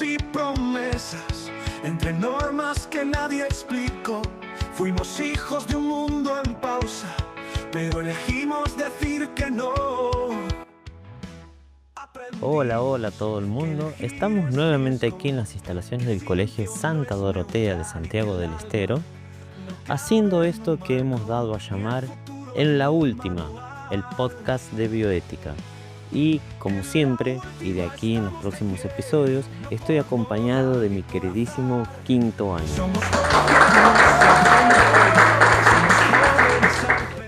y promesas, entre normas que nadie explicó. Fuimos hijos de un mundo en pausa, pero elegimos decir que no. Hola a todo el mundo. Estamos nuevamente aquí en las instalaciones del Colegio Santa Dorotea de Santiago del Estero, haciendo esto que hemos dado a llamar En la Última, el podcast de bioética. Y como siempre, y de aquí en los próximos episodios, estoy acompañado de mi queridísimo quinto año.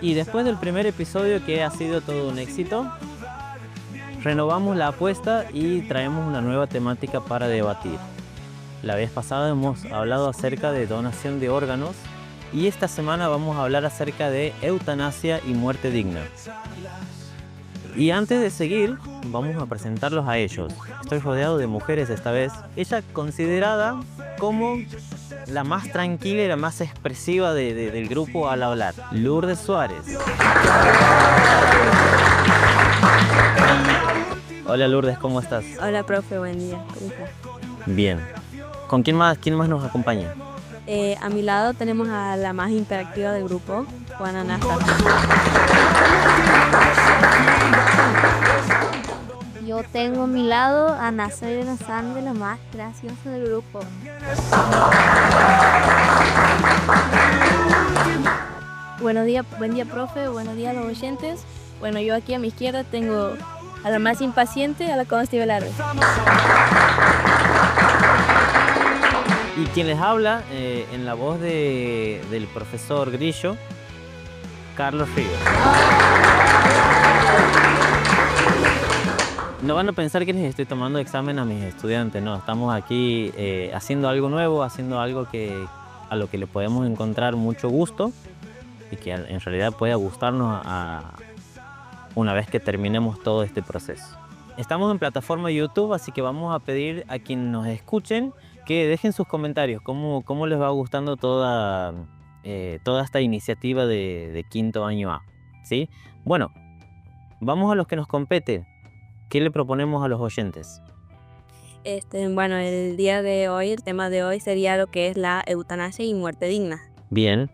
Y después del primer episodio, que ha sido todo un éxito, renovamos la apuesta y traemos una nueva temática para debatir. La vez pasada hemos hablado acerca de donación de órganos y esta semana vamos a hablar acerca de eutanasia y muerte digna. Y antes de seguir, vamos a presentarlos a ellos. Estoy rodeado de mujeres esta vez. Ella considerada como la más tranquila y la más expresiva del grupo al hablar. Lourdes Suárez. Hola Lourdes, ¿cómo estás? Hola, profe, buen día. ¿Cómo estás? Bien. ¿Con quién más nos acompaña? A mi lado tenemos a la más interactiva del grupo, Juana Nasta. Yo tengo a mi lado a Nazaret Sandra, la más graciosa del grupo. Buen día, profe, buenos días a los oyentes. Bueno, yo aquí a mi izquierda tengo a la más impaciente, a la Consti Velarde. Y quien les habla, en la voz del profesor Grillo, Carlos Ríos. No van a pensar que les estoy tomando examen a mis estudiantes, no, estamos aquí haciendo algo nuevo, haciendo algo a lo que le podemos encontrar mucho gusto y que en realidad pueda gustarnos una vez que terminemos todo este proceso. Estamos en plataforma YouTube, así que vamos a pedir a quienes nos escuchen que dejen sus comentarios, cómo les va gustando toda esta iniciativa de quinto año A, ¿sí? Bueno, vamos a los que nos compete. ¿Qué le proponemos a los oyentes? Bueno, el día de hoy, el tema de hoy sería lo que es la eutanasia y muerte digna. Bien.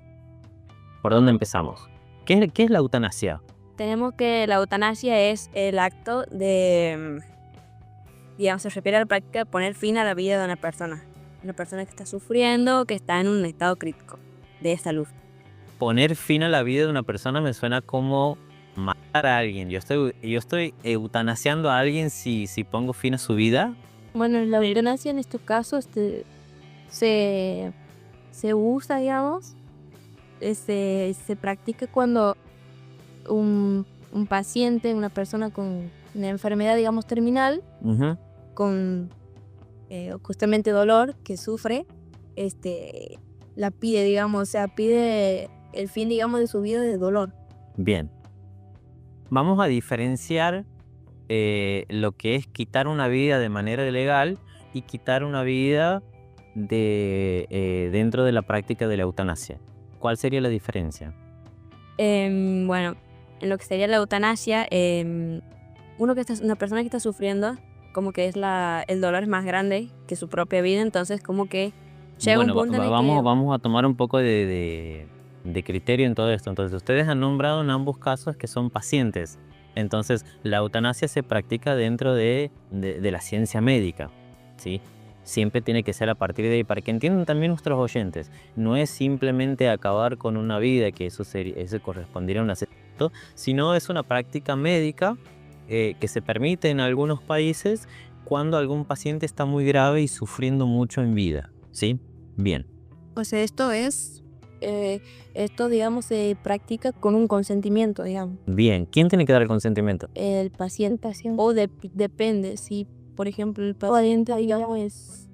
¿Por dónde empezamos? ¿Qué es la eutanasia? Tenemos que la eutanasia es el acto de, digamos, se refiere a la práctica de poner fin a la vida de una persona que está sufriendo, que está en un estado crítico de salud. Poner fin a la vida de una persona me suena como matar a alguien. Yo estoy eutanasiando a alguien si pongo fin a su vida. Bueno, la eutanasia en estos casos se usa, digamos, se practica cuando un paciente, una persona con una enfermedad, digamos, terminal, con justamente dolor que sufre, la pide, digamos, o sea, pide el fin, digamos, de su vida de dolor. Bien. Vamos a diferenciar lo que es quitar una vida de manera ilegal y quitar una vida dentro de la práctica de la eutanasia. ¿Cuál sería la diferencia? Bueno, en lo que sería la eutanasia, una persona que está sufriendo, como que es el dolor es más grande que su propia vida, entonces como que llega un punto en el que... Vamos a tomar un poco de criterio en todo esto. Entonces, ustedes han nombrado en ambos casos que son pacientes. Entonces, la eutanasia se practica dentro de la ciencia médica, ¿sí? Siempre tiene que ser a partir de ahí, para que entiendan también nuestros oyentes. No es simplemente acabar con una vida, que eso correspondería a un asesinato, sino es una práctica médica que se permite en algunos países cuando algún paciente está muy grave y sufriendo mucho en vida, ¿sí? Bien. O sea, esto, digamos, se practica con un consentimiento, digamos. Bien. ¿Quién tiene que dar el consentimiento? El paciente. O depende, si por ejemplo el paciente, digamos,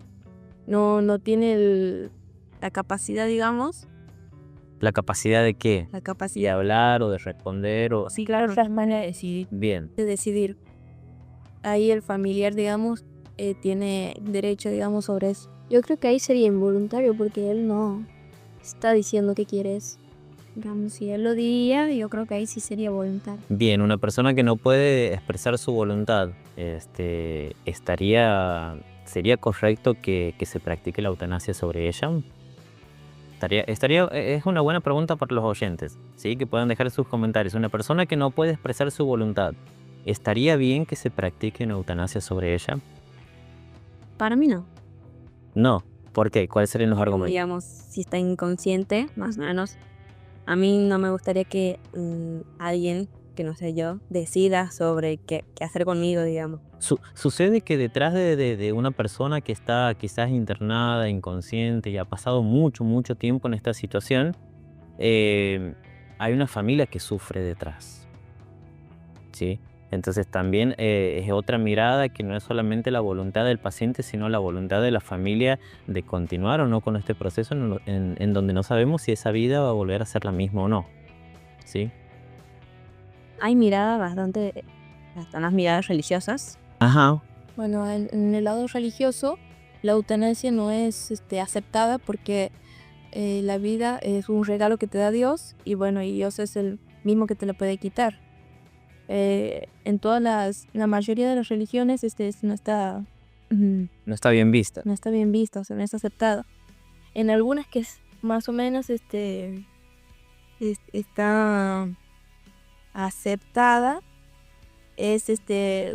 no tiene la capacidad, digamos. ¿La capacidad de qué? La capacidad de hablar o de responder o... Sí, claro, es manera de decidir. Bien. De decidir. Ahí el familiar, digamos, tiene derecho, digamos, sobre eso. Yo creo que ahí sería involuntario porque él no está diciendo que quiere eso. Digamos, si él lo diría, yo creo que ahí sí sería voluntario. Bien, una persona que no puede expresar su voluntad estaría ¿sería correcto que se practique la eutanasia sobre ella? Es una buena pregunta para los oyentes, ¿sí? Que puedan dejar sus comentarios. Una persona que no puede expresar su voluntad, ¿estaría bien que se practique una eutanasia sobre ella? Para mí no. No. ¿Por qué? ¿Cuáles serían los argumentos? Digamos, si está inconsciente, más o menos, a mí no me gustaría que alguien, que no sé yo, decida sobre qué hacer conmigo, digamos. Sucede que detrás de una persona que está quizás internada, inconsciente y ha pasado mucho tiempo en esta situación, hay una familia que sufre detrás, ¿sí? Entonces también es otra mirada que no es solamente la voluntad del paciente, sino la voluntad de la familia de continuar o no con este proceso en donde no sabemos si esa vida va a volver a ser la misma o no, ¿sí? Hay miradas bastante, hasta las miradas religiosas. Ajá. Bueno, en el lado religioso, la eutanasia no es aceptada porque la vida es un regalo que te da Dios y bueno, y Dios es el mismo que te la puede quitar. En la mayoría de las religiones no está No está bien vista. no está bien visto, o sea, no es aceptado. En algunas que es más o menos está aceptada es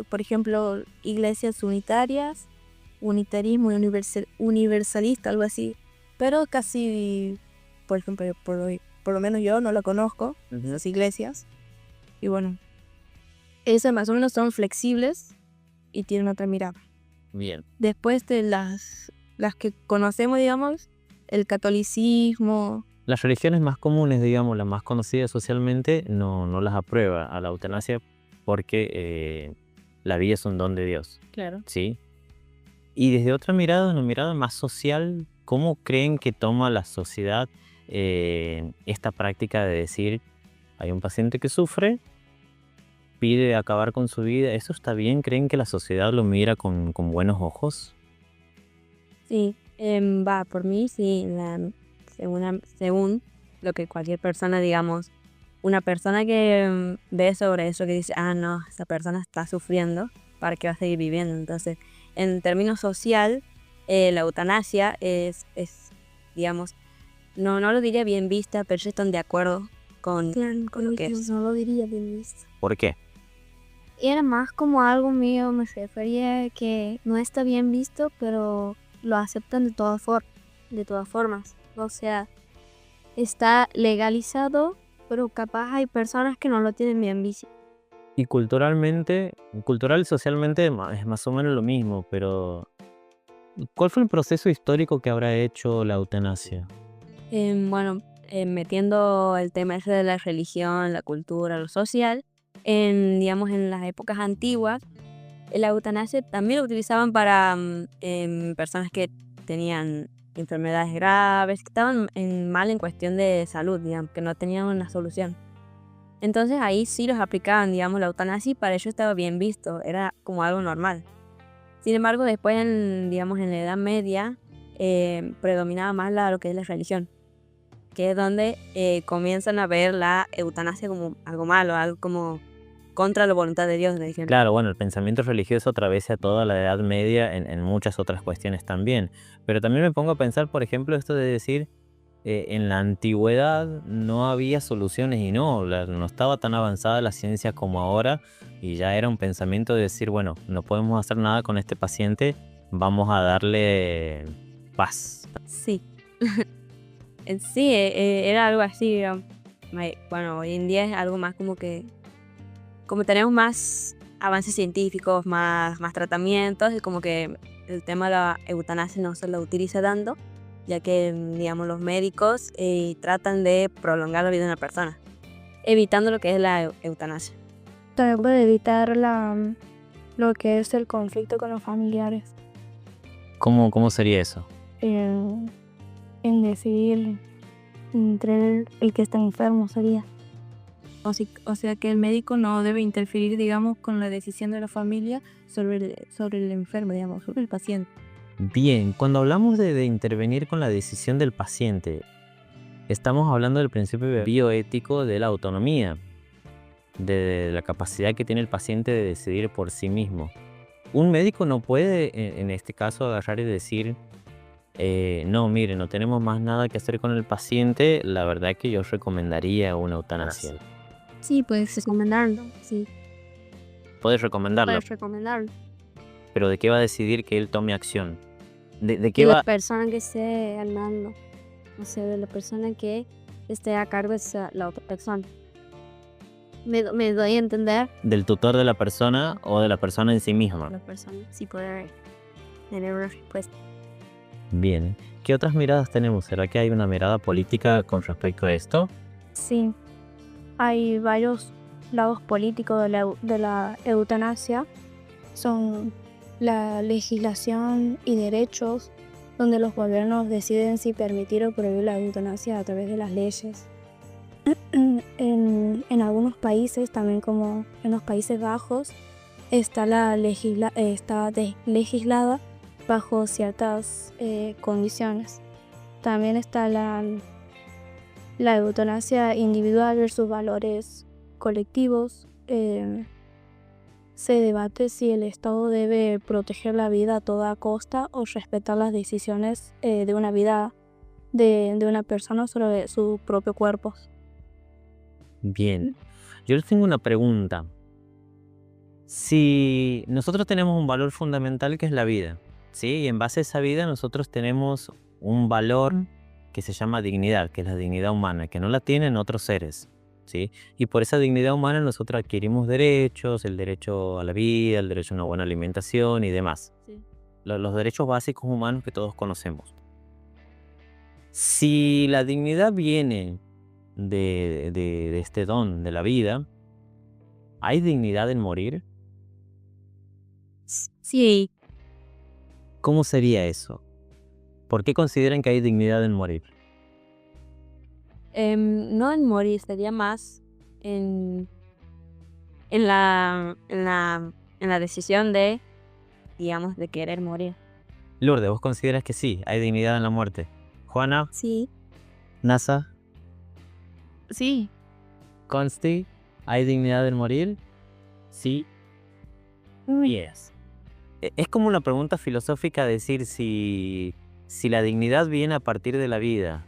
por ejemplo, iglesias unitarias, unitarismo universalista, algo así. Pero casi, por ejemplo, por lo menos yo no la conozco, esas iglesias. Y bueno, esas más o menos son flexibles y tienen otra mirada. Bien. Después de las que conocemos, digamos, el catolicismo. Las religiones más comunes, digamos, las más conocidas socialmente, no las aprueba a la eutanasia porque la vida es un don de Dios, Claro. ¿sí? Y desde otra mirada, una mirada más social, ¿cómo creen que toma la sociedad esta práctica de decir, hay un paciente que sufre, pide acabar con su vida? ¿Eso está bien? ¿Creen que la sociedad lo mira con buenos ojos? Sí, por mí sí, según lo que cualquier persona, digamos, una persona que ve sobre eso, que dice, no, esa persona está sufriendo, ¿para qué va a seguir viviendo? Entonces, en términos social, la eutanasia es, digamos, no lo diría bien vista, pero ellos están de acuerdo con lo que es. No lo diría bien visto. ¿Por qué? Era más como algo mío, me refería a que no está bien visto, pero lo aceptan de todas formas. O sea, está legalizado, pero capaz hay personas que no lo tienen bien visto. Y cultural y socialmente es más o menos lo mismo, pero ¿cuál fue el proceso histórico que habrá hecho la eutanasia? Bueno, metiendo el tema ese de la religión, la cultura, lo social, digamos, en las épocas antiguas, la eutanasia también lo utilizaban para personas que tenían enfermedades graves, que estaban mal en cuestión de salud, digamos, que no tenían una solución. Entonces ahí sí los aplicaban, digamos, la eutanasia y para ellos estaba bien visto, era como algo normal. Sin embargo, después, digamos, en la Edad Media, predominaba más lo que es la religión, que es donde comienzan a ver la eutanasia como algo malo, algo como contra la voluntad de Dios, le dijeron. Claro, bueno, el pensamiento religioso atraviesa toda la Edad Media en muchas otras cuestiones también. Pero también me pongo a pensar, por ejemplo, esto de decir, en la antigüedad no había soluciones y no estaba tan avanzada la ciencia como ahora y ya era un pensamiento de decir, bueno, no podemos hacer nada con este paciente, vamos a darle paz. Sí. Sí, era algo así, digamos. Bueno, hoy en día es algo más como tenemos más avances científicos, más tratamientos, y como que el tema de la eutanasia no se lo utiliza tanto, ya que, digamos, los médicos tratan de prolongar la vida de una persona, evitando lo que es la eutanasia. También puede evitar lo que es el conflicto con los familiares. ¿Cómo sería eso? En decidir entre el que está enfermo sería. O sea que el médico no debe interferir, digamos, con la decisión de la familia sobre el enfermo, digamos, sobre el paciente. Bien, cuando hablamos de intervenir con la decisión del paciente, estamos hablando del principio bioético de la autonomía, de la capacidad que tiene el paciente de decidir por sí mismo. un médico no puede, en este caso, agarrar y decir, no, mire, no tenemos más nada que hacer con el paciente, la verdad que yo recomendaría una eutanasia. Sí, puedes recomendarlo, sí, Puedes recomendarlo, puedes recomendarlo. pero ¿de qué va a decidir que él tome acción? ¿De De qué la va? persona que esté al mando, o sea, de la persona que esté a cargo de la otra persona. Me doy a entender. ¿Del tutor de la persona o de la persona en sí misma? La persona sí puede tener una respuesta. Bien. ¿Qué otras miradas tenemos? ¿Será que hay una mirada política con respecto a esto? Sí, hay varios lados políticos de la eutanasia. Son la legislación y derechos, donde los gobiernos deciden si permitir o prohibir la eutanasia a través de las leyes. En algunos países, también como en los Países Bajos, está legislada bajo ciertas condiciones. También está la eutanasia individual versus valores colectivos. Se debate si el Estado debe proteger la vida a toda costa o respetar las decisiones de una vida de una persona sobre su propio cuerpo. Bien. Yo les tengo una pregunta. Si nosotros tenemos un valor fundamental que es la vida, ¿sí? Y en base a esa vida nosotros tenemos un valor que se llama dignidad, que es la dignidad humana, que no la tienen otros seres, ¿sí? Y por esa dignidad humana nosotros adquirimos derechos, el derecho a la vida, el derecho a una buena alimentación y demás. Sí. Los derechos básicos humanos que todos conocemos. Si la dignidad viene de este don de la vida, ¿hay dignidad en morir? Sí, ¿Cómo sería eso? ¿Por qué consideran que hay dignidad en morir? no en morir, sería más en la decisión de, digamos, de querer morir. Lourdes, ¿vos consideras que sí, hay dignidad en la muerte? Juana, Sí, Nasa, Sí, Consti, ¿hay dignidad en morir? Sí. Yes. Es como una pregunta filosófica decir si la dignidad viene a partir de la vida,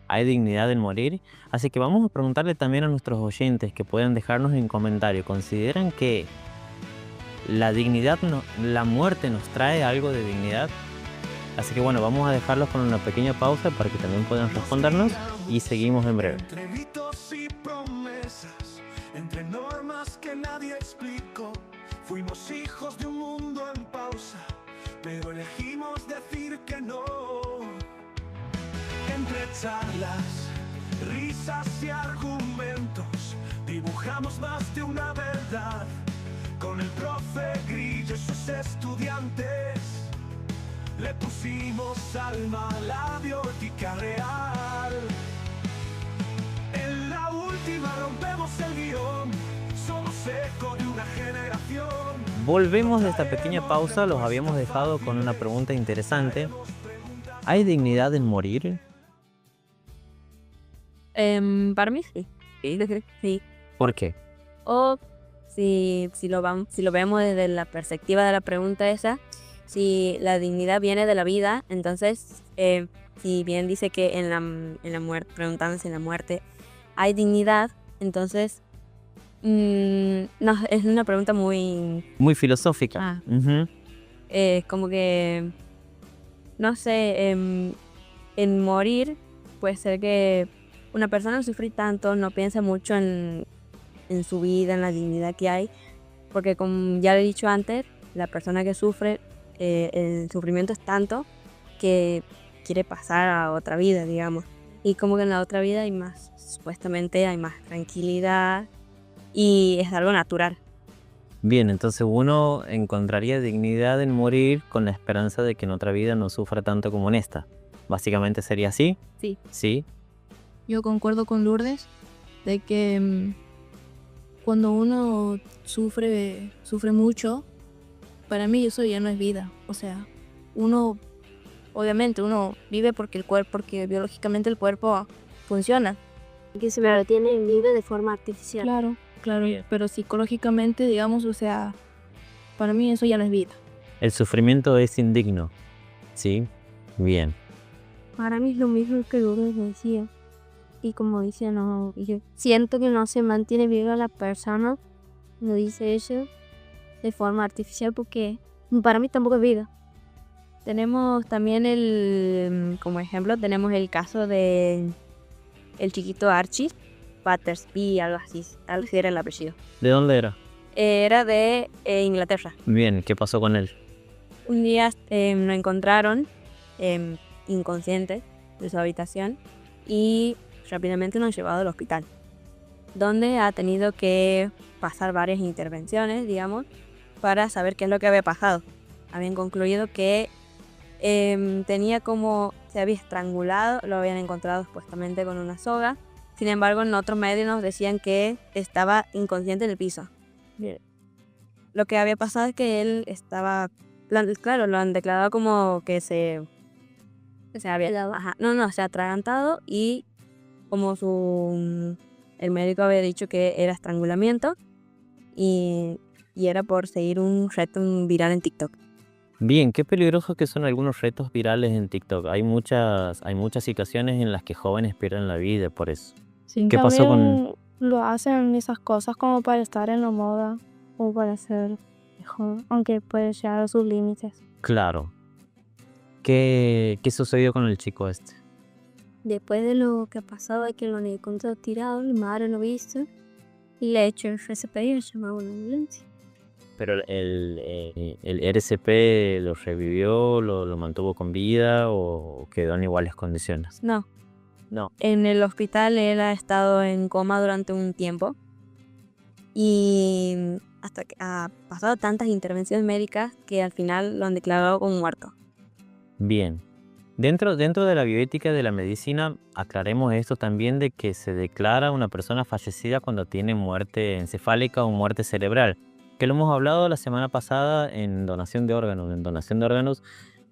¿hay dignidad en morir? Así que vamos a preguntarle también a nuestros oyentes que pueden dejarnos en comentarios. ¿Consideran que la dignidad, la muerte nos trae algo de dignidad? Así que bueno, vamos a dejarlos con una pequeña pausa para que también puedan respondernos y seguimos en breve. Entre mitos y promesas, entre normas que nadie explicó, fuimos hijos de un mundo en pausa, pero elegimos decir que no. Entre charlas, risas y argumentos, dibujamos más de una verdad. Con el profe Grillo y sus estudiantes, le pusimos alma a la biótica real. En la última rompemos el guión, somos eco de una generación. Volvemos de esta pequeña pausa, los habíamos dejado con una pregunta interesante. ¿Hay dignidad en morir? Para mí sí. Sí. ¿Por qué? O si lo vemos desde la perspectiva de la pregunta esa, si la dignidad viene de la vida, entonces, si bien dice que en la muerte, preguntándose en la muerte, hay dignidad, entonces, no, es una pregunta muy, Muy filosófica. Ujú. como que, no sé, en morir puede ser que una persona al sufrir tanto no piensa mucho en su vida, en la dignidad que hay, porque como ya lo he dicho antes, la persona que sufre, el sufrimiento es tanto que quiere pasar a otra vida, digamos. Y como que en la otra vida hay más, supuestamente hay más tranquilidad y es algo natural. Bien, entonces uno encontraría dignidad en morir con la esperanza de que en otra vida no sufra tanto como en esta. Básicamente sería así. Sí. Sí. yo concuerdo con Lourdes de que cuando uno sufre mucho, para mí eso ya no es vida. O sea, obviamente uno vive porque biológicamente el cuerpo funciona. que se me vive de forma artificial. Claro, pero psicológicamente, digamos, o sea, Para mí eso ya no es vida. El sufrimiento es indigno. ¿Sí? Bien. Para mí es lo mismo que Lourdes decía. Y como dice, no, yo siento que no se mantiene viva la persona, lo dice ella, de forma artificial, porque para mí tampoco es vida. Tenemos también como ejemplo, tenemos el caso de el chiquito Archie Battersby, algo así era el apellido. ¿De dónde era? Era de Inglaterra. Bien, ¿qué pasó con él? Un día lo encontraron inconsciente de su habitación y rápidamente lo han llevado al hospital, donde ha tenido que pasar varias intervenciones, digamos, para saber qué es lo que había pasado. Habían concluido que tenía como, se había estrangulado, lo habían encontrado supuestamente con una soga. Sin embargo, en otros medios nos decían que estaba inconsciente en el piso. Lo que había pasado es que él estaba, claro, lo han declarado como que se había, se ha atragantado, y como el médico había dicho que era estrangulamiento y era por seguir un reto viral en TikTok. Bien, qué peligrosos que son algunos retos virales en TikTok. Hay muchas situaciones en las que jóvenes pierden la vida por eso. Sí, ¿Qué pasó también lo hacen esas cosas como para estar en la moda o para ser mejor, aunque puede llegar a sus límites. Claro. ¿Qué sucedió con el chico este? Después de lo que ha pasado, es que lo han encontrado tirado, la madre lo ha visto y le ha hecho el RCP y ha llamado a una ambulancia. ¿Pero el RCP lo revivió, lo mantuvo con vida o quedó en iguales condiciones? No. No. En el hospital él ha estado en coma durante un tiempo y hasta que ha pasado tantas intervenciones médicas que al final lo han declarado como muerto. Bien. Dentro de la bioética de la medicina, aclaremos esto también de que se declara una persona fallecida cuando tiene muerte encefálica o muerte cerebral, que lo hemos hablado la semana pasada en donación de órganos. En donación de órganos,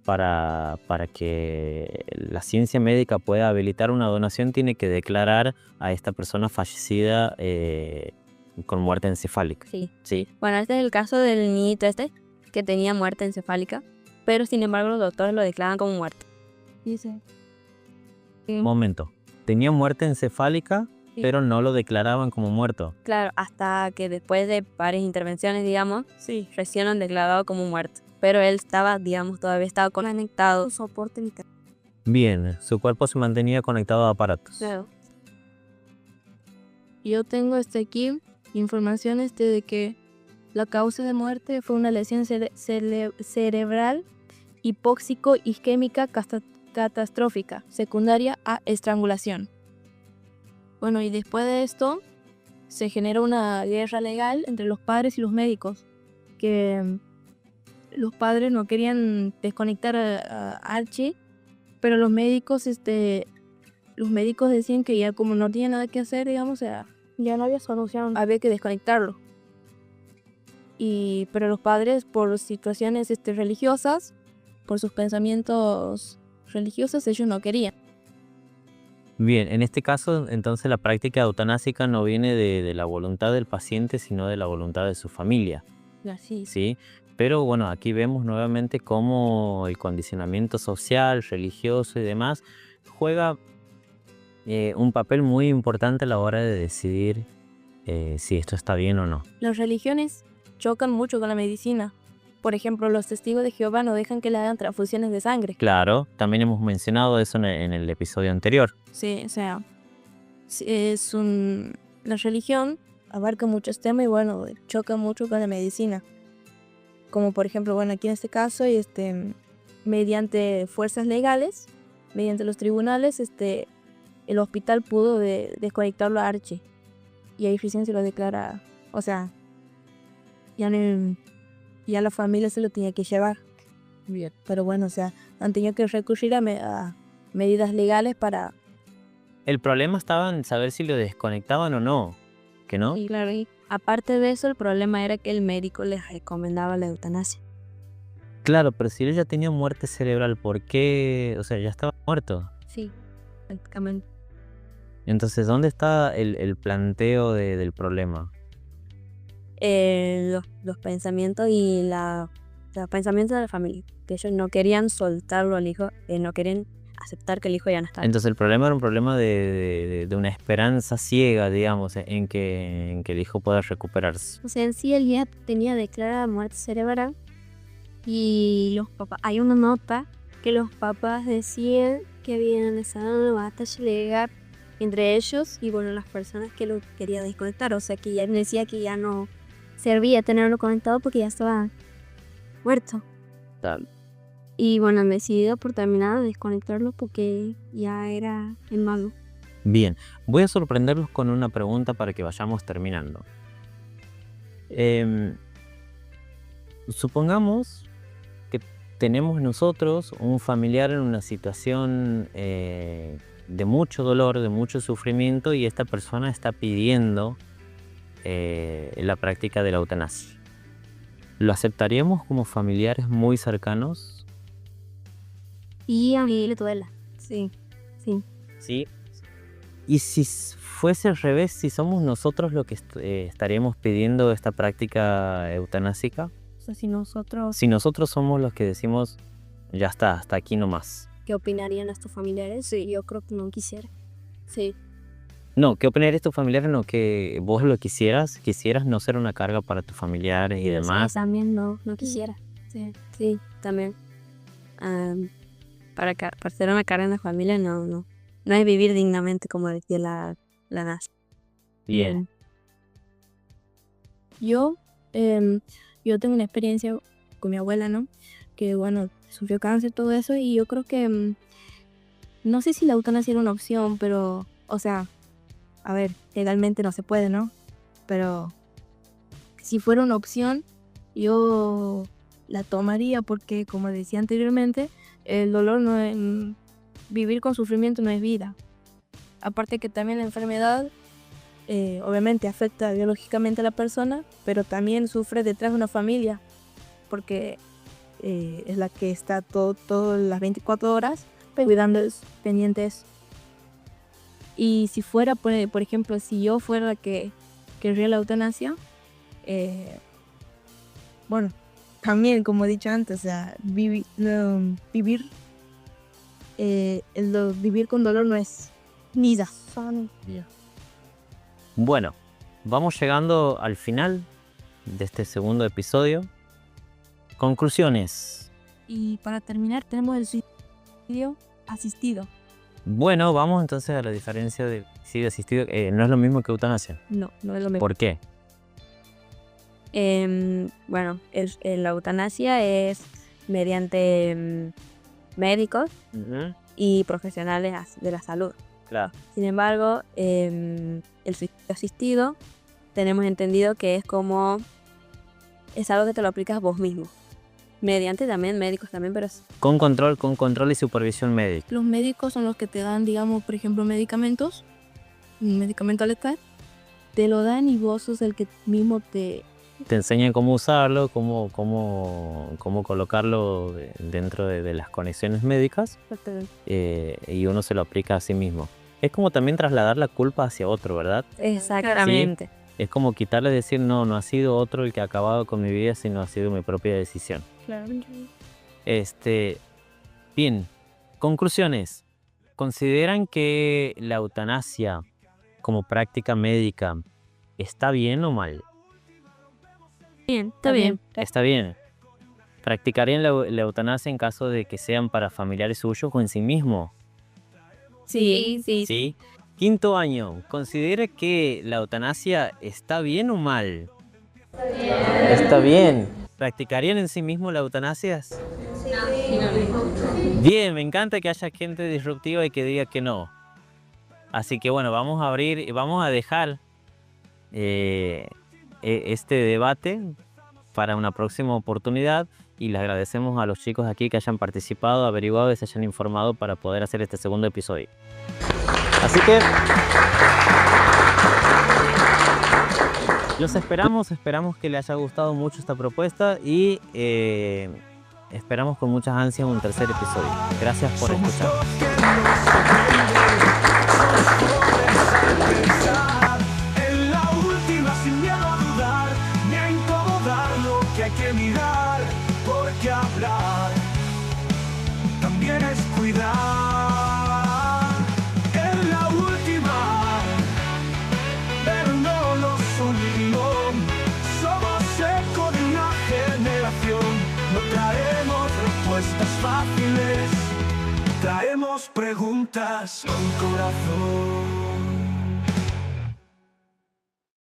para que la ciencia médica pueda habilitar una donación, tiene que declarar a esta persona fallecida con muerte encefálica. Sí. ¿Sí? Bueno, este es el caso del niñito que tenía muerte encefálica, pero sin embargo los doctores lo declaran como muerto. Dice. Momento. Tenía muerte encefálica, Sí. pero no lo declaraban como muerto. Claro, hasta que después de varias intervenciones, digamos, recién lo han declarado como muerto. Pero él estaba, digamos, todavía estaba conectado. Soporte vital. Bien, su cuerpo se mantenía conectado a aparatos. Claro. Yo tengo aquí información de que la causa de muerte fue una lesión cerebral hipóxico-isquémica catastrófica, secundaria a estrangulación. Bueno, y después de esto se generó una guerra legal entre los padres y los médicos, que los padres no querían desconectar a Archie, pero los médicos decían que ya como no tenía nada que hacer, digamos, ya no había solución, había que desconectarlo. Pero los padres, por situaciones religiosas, por sus pensamientos religiosos, ellos no querían. Bien, en este caso, entonces la práctica eutanásica no viene de la voluntad del paciente, sino de la voluntad de su familia. Así. ¿Sí? Pero bueno, aquí vemos nuevamente cómo el condicionamiento social, religioso y demás juega un papel muy importante a la hora de decidir si esto está bien o no. Las religiones chocan mucho con la medicina. Por ejemplo, los testigos de Jehová no dejan que le hagan transfusiones de sangre. Claro, también hemos mencionado eso en el episodio anterior. Sí, o sea, la religión abarca muchos temas y bueno, choca mucho con la medicina. Como por ejemplo, bueno, aquí en este caso, mediante fuerzas legales, mediante los tribunales, el hospital pudo desconectarlo a Archie. Y ahí recién se lo declara, o sea, ya la familia se lo tenía que llevar. Bien. Pero bueno, o sea, han tenido que recurrir a medidas legales para... El problema estaba en saber si lo desconectaban o no, ¿que no? Y claro, y aparte de eso, el problema era que el médico les recomendaba la eutanasia. Claro, pero si él ya tenía muerte cerebral, ¿por qué? O sea, ya estaba muerto. Sí, prácticamente. Entonces, ¿dónde está el planteo del problema? los pensamientos y los pensamientos de la familia. Que ellos no querían soltarlo al hijo, no querían aceptar que el hijo ya no estaba. Entonces el problema era un problema de una esperanza ciega, digamos, en que el hijo pueda recuperarse. O sea, en sí él ya tenía declarada muerte cerebral y los papás, hay una nota que los papás decían que habían estado en una batalla legal entre ellos y bueno, las personas que lo querían desconectar. O sea, que ya decía que ya no servía tenerlo conectado porque ya estaba muerto. Tal. Y bueno, han decidido por terminar de desconectarlo porque ya era el malo. Bien, voy a sorprenderlos con una pregunta para que vayamos terminando. Supongamos que tenemos nosotros un familiar en una situación de mucho dolor, de mucho sufrimiento, y esta persona está pidiendo la práctica de la eutanasia. ¿Lo aceptaríamos como familiares muy cercanos? Y a mí le duela. Sí. Sí. Y si fuese al revés, si somos nosotros los que estaríamos pidiendo esta práctica eutanásica, O sea, si nosotros, si nosotros somos los que decimos, ya está, hasta aquí nomás. ¿qué opinarían estos familiares? Sí, yo creo que no quisiera. Sí. No, ¿qué opinarías tus familiares? No, que vos lo quisieras no ser una carga para tus familiares y demás. Sí, también no quisiera. Sí, también. Para ser una carga en la familia no es vivir dignamente, como decía la NASA. Bien. Yo tengo una experiencia con mi abuela, ¿no? Que bueno, sufrió cáncer, todo eso, y yo creo que no sé si la eutanasia era una opción, pero, o sea, a ver, legalmente no se puede, ¿no? Pero si fuera una opción, yo la tomaría porque, como decía anteriormente, el dolor no es, vivir con sufrimiento no es vida. Aparte que también la enfermedad obviamente afecta biológicamente a la persona, pero también sufre detrás de una familia, porque es la que está todas las 24 horas cuidando, pendientes. Y si fuera, por ejemplo, si yo fuera la que querría la eutanasia, bueno, también, como he dicho antes, o sea, vivir con dolor no es vida. Bueno, vamos llegando al final de este segundo episodio. Conclusiones. Y para terminar tenemos el suicidio asistido. Bueno, vamos entonces a la diferencia de suicidio asistido. No es lo mismo que eutanasia. No es lo mismo. ¿Por qué? Bueno, la eutanasia es mediante médicos y profesionales de la salud. Claro. Sin embargo, el suicidio asistido tenemos entendido que es algo que te lo aplicas vos mismo. Mediante también médicos también, pero Con control y supervisión médica. Los médicos son los que te dan, digamos, por ejemplo, medicamentos, un medicamento letal, te lo dan y vos sos el que mismo te enseñan cómo usarlo, cómo colocarlo dentro de las conexiones médicas, y uno se lo aplica a sí mismo. Es como también trasladar la culpa hacia otro, ¿verdad? Exactamente. Sí, es como quitarle, decir, no ha sido otro el que ha acabado con mi vida, sino ha sido mi propia decisión. Claro. Bien, conclusiones. ¿Consideran que la eutanasia como práctica médica está bien o mal? Bien, está bien. Está bien. ¿Practicarían la eutanasia en caso de que sean para familiares suyos o en sí mismo? Sí. ¿Sí? Quinto año. ¿Considera que la eutanasia está bien o mal? Está bien. ¿Practicarían en sí mismo la eutanasia? Sí. Bien, me encanta que haya gente disruptiva y que diga que no. Así que bueno, vamos a abrir y vamos a dejar este debate para una próxima oportunidad, y les agradecemos a los chicos aquí que hayan participado, averiguado y se hayan informado para poder hacer este segundo episodio. Así que los esperamos que les haya gustado mucho esta propuesta y esperamos con muchas ansias un tercer episodio. Gracias por escuchar. En la última, sin miedo a dudar, hay que mirar, porque hablar también es cuidar. En la última, pero no lo sonimos. Somos eco de una generación. No traemos respuestas fáciles, traemos preguntas con corazón.